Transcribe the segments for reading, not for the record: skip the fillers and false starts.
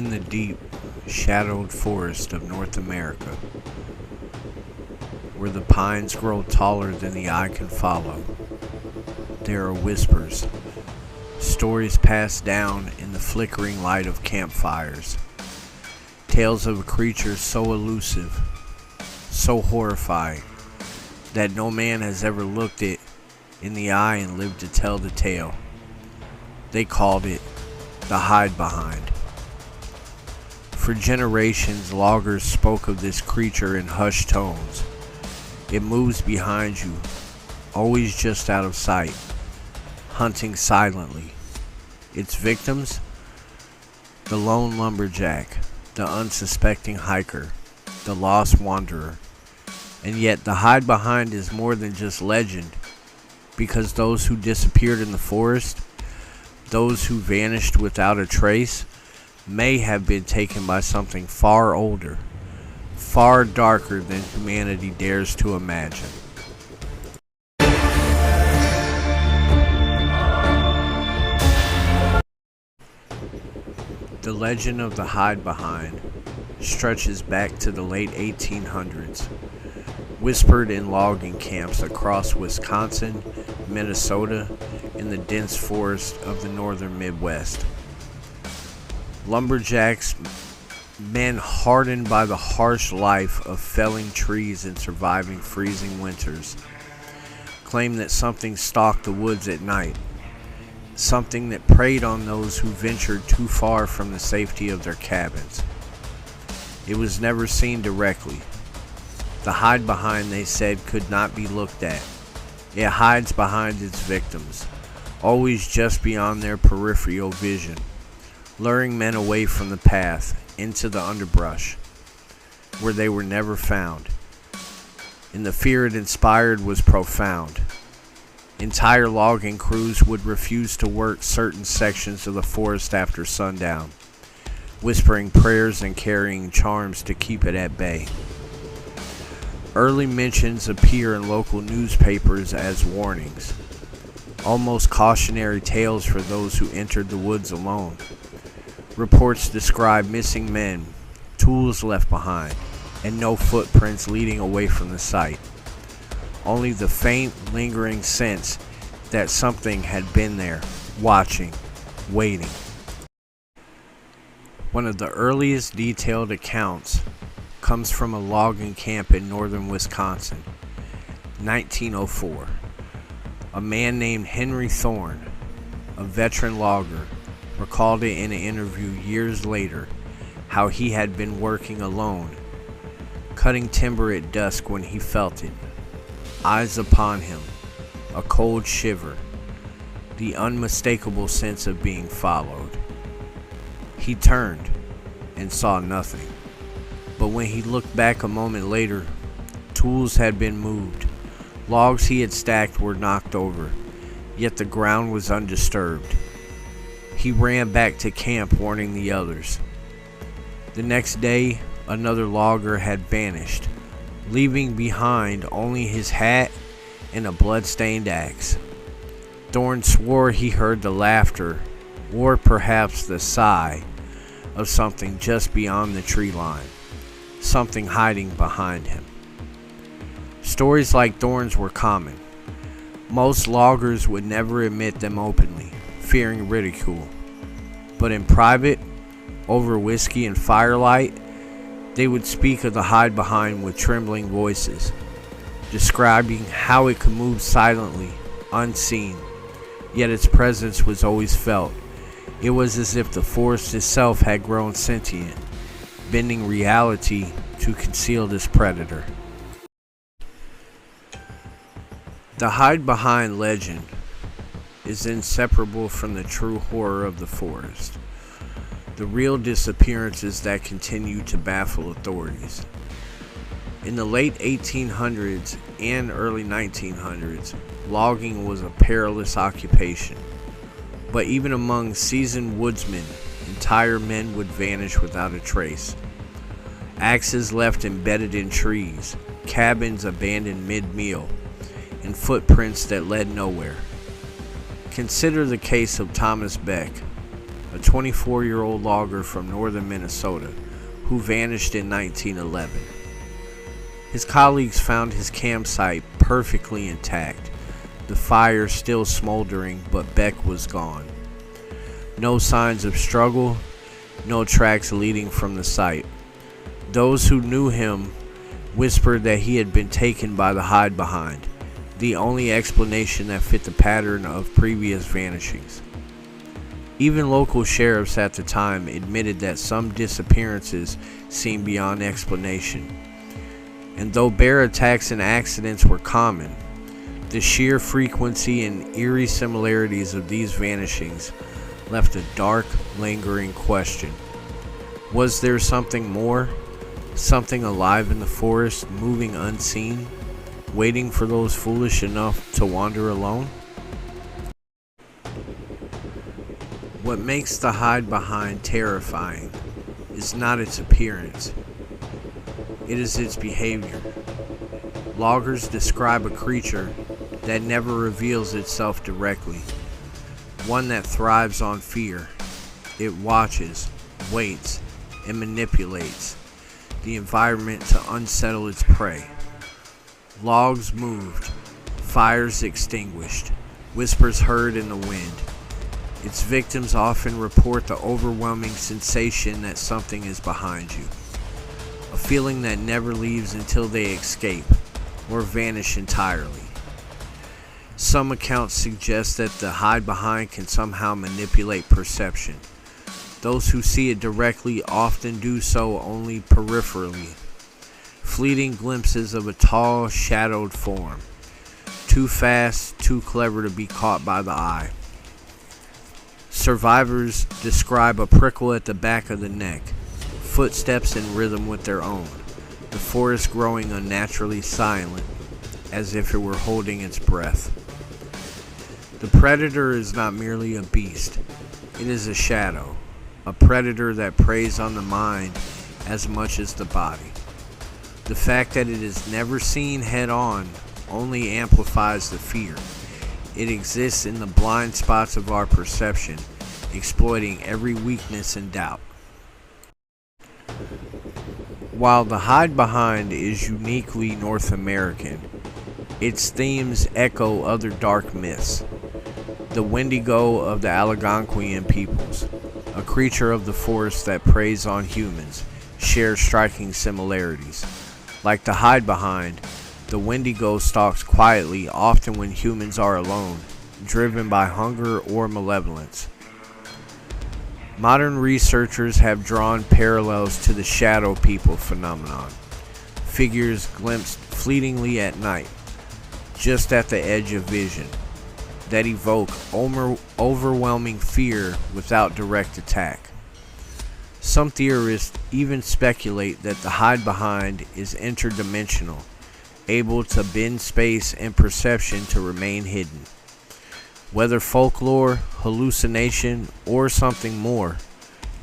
in the deep, shadowed forest of North America, where the pines grow taller than the eye can follow, there are whispers, stories passed down in the flickering light of campfires, tales of a creature so elusive, so horrifying, that no man has ever looked it in the eye and lived to tell the tale. They called it the Hidebehind. For generations, loggers spoke of this creature in hushed tones. It moves behind you, always just out of sight, hunting silently. Its victims? The lone lumberjack, the unsuspecting hiker, the lost wanderer. And yet the Hidebehind is more than just legend, because those who disappeared in the forest, those who vanished without a trace, may have been taken by something far older, far darker than humanity dares to imagine. The legend of the Hidebehind stretches back to the late 1800s, whispered in logging camps across Wisconsin, Minnesota, and the dense forests of the northern Midwest. Lumberjacks, men hardened by the harsh life of felling trees and surviving freezing winters, claim that something stalked the woods at night, something that preyed on those who ventured too far from the safety of their cabins. It was never seen directly. The Hidebehind, they said, could not be looked at. It hides behind its victims, always just beyond their peripheral vision, luring men away from the path into the underbrush, where they were never found. And the fear it inspired was profound. Entire logging crews would refuse to work certain sections of the forest after sundown, whispering prayers and carrying charms to keep it at bay. Early mentions appear in local newspapers as warnings, almost cautionary tales for those who entered the woods alone. Reports describe missing men, tools left behind, and no footprints leading away from the site. Only the faint, lingering sense that something had been there, watching, waiting. One of the earliest detailed accounts comes from a logging camp in northern Wisconsin, 1904. A man named Henry Thorne, a veteran logger, recalled it in an interview years later how he had been working alone, cutting timber at dusk when he felt it. Eyes upon him, a cold shiver, the unmistakable sense of being followed. He turned and saw nothing, but when he looked back a moment later, tools had been moved, logs he had stacked were knocked over, yet the ground was undisturbed. He ran back to camp, warning the others. The next day, another logger had vanished, leaving behind only his hat and a blood-stained axe. Thorne swore he heard the laughter, or perhaps the sigh, of something just beyond the tree line, something hiding behind him. Stories like Thorne's were common. Most loggers would never admit them openly, fearing ridicule. But in private, over whiskey and firelight, they would speak of the Hidebehind with trembling voices, describing how it could move silently, unseen, yet its presence was always felt. It was as if the forest itself had grown sentient, bending reality to conceal this predator. The Hidebehind legend is inseparable from the true horror of the forest, the real disappearances that continue to baffle authorities. In the late 1800s and early 1900s, logging was a perilous occupation, but even among seasoned woodsmen, entire men would vanish without a trace. Axes left embedded in trees, cabins abandoned mid-meal, and footprints that led nowhere. Consider the case of Thomas Beck, a 24-year-old logger from northern Minnesota who vanished in 1911. His colleagues found his campsite perfectly intact, the fire still smoldering, but Beck was gone. No signs of struggle, no tracks leading from the site. Those who knew him whispered that he had been taken by the Hidebehind, the only explanation that fit the pattern of previous vanishings. Even local sheriffs at the time admitted that some disappearances seemed beyond explanation. And though bear attacks and accidents were common, the sheer frequency and eerie similarities of these vanishings left a dark, lingering question. Was there something more? Something alive in the forest, moving unseen, waiting for those foolish enough to wander alone? What makes the Hidebehind terrifying is not its appearance, it is its behavior. Loggers describe a creature that never reveals itself directly, one that thrives on fear. It watches, waits, and manipulates the environment to unsettle its prey. Logs moved, fires extinguished, whispers heard in the wind. Its victims often report the overwhelming sensation that something is behind you, a feeling that never leaves until they escape or vanish entirely. Some accounts suggest that the Hidebehind can somehow manipulate perception. Those who see it directly often do so only peripherally. Fleeting glimpses of a tall, shadowed form, too fast, too clever to be caught by the eye. Survivors describe a prickle at the back of the neck, footsteps in rhythm with their own, the forest growing unnaturally silent, as if it were holding its breath. The predator is not merely a beast, it is a shadow, a predator that preys on the mind as much as the body. The fact that it is never seen head-on only amplifies the fear. It exists in the blind spots of our perception, exploiting every weakness and doubt. While the Hidebehind is uniquely North American, its themes echo other dark myths. The Wendigo of the Algonquian peoples, a creature of the forest that preys on humans, shares striking similarities. Like the Hidebehind, the Wendigo stalks quietly, often when humans are alone, driven by hunger or malevolence. Modern researchers have drawn parallels to the shadow people phenomenon, figures glimpsed fleetingly at night, just at the edge of vision, that evoke overwhelming fear without direct attack. Some theorists even speculate that the Hidebehind is interdimensional, able to bend space and perception to remain hidden. Whether folklore, hallucination, or something more,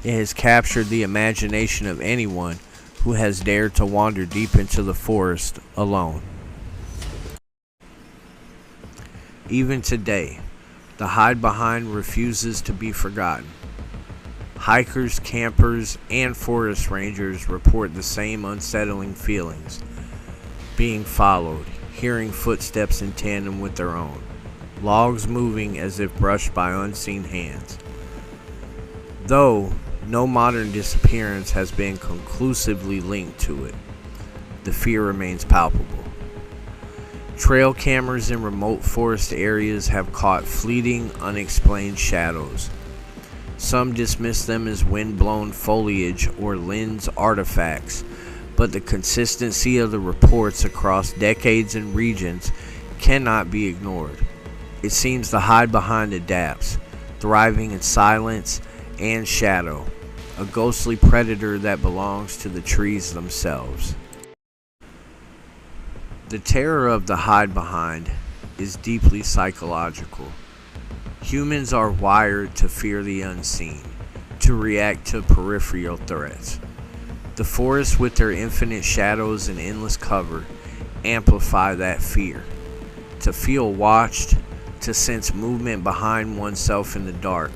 it has captured the imagination of anyone who has dared to wander deep into the forest alone. Even today, the Hidebehind refuses to be forgotten. Hikers, campers, and forest rangers report the same unsettling feelings, being followed, hearing footsteps in tandem with their own, logs moving as if brushed by unseen hands. Though no modern disappearance has been conclusively linked to it, the fear remains palpable. Trail cameras in remote forest areas have caught fleeting, unexplained shadows. Some dismiss them as wind-blown foliage or lens artifacts, but the consistency of the reports across decades and regions cannot be ignored. It seems the Hidebehind adapts, thriving in silence and shadow, a ghostly predator that belongs to the trees themselves. The terror of the Hidebehind is deeply psychological. Humans are wired to fear the unseen, to react to peripheral threats. The forests, with their infinite shadows and endless cover, amplify that fear. To feel watched, to sense movement behind oneself in the dark,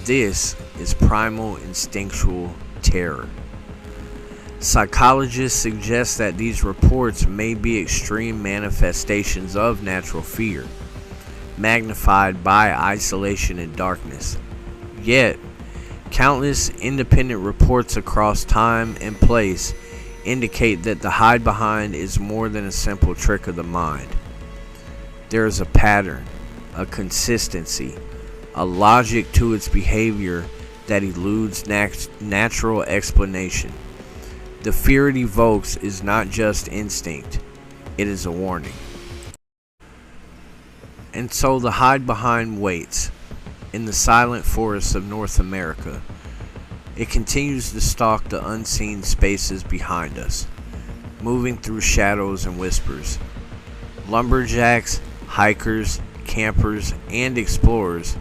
This is primal instinctual terror. Psychologists suggest that these reports may be extreme manifestations of natural fear, magnified by isolation and darkness. Yet, countless independent reports across time and place indicate that the hide-behind is more than a simple trick of the mind. There is a pattern, a consistency, a logic to its behavior that eludes natural explanation. The fear it evokes is not just instinct, it is a warning. And so the hide-behind waits in the silent forests of North America. It continues to stalk the unseen spaces behind us, moving through shadows and whispers. Lumberjacks, hikers, campers, and explorers,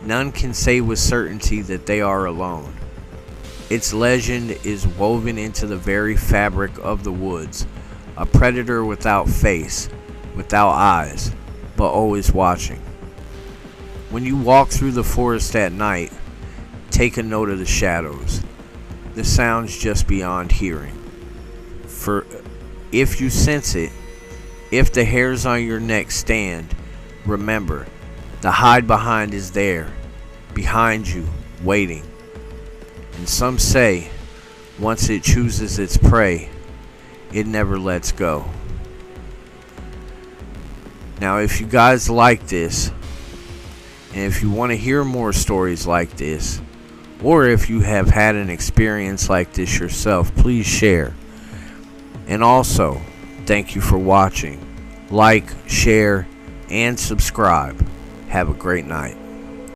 none can say with certainty that they are alone. Its legend is woven into the very fabric of the woods, a predator without face, without eyes, but always watching. When you walk through the forest at night, take a note of the shadows, the sounds just beyond hearing. For if you sense it, if the hairs on your neck stand, remember, the hide-behind is there, behind you, waiting. And some say, once it chooses its prey, it never lets go. Now, if you guys like this, and if you want to hear more stories like this, or if you have had an experience like this yourself, please share. And also, thank you for watching. Like, share, and subscribe. Have a great night.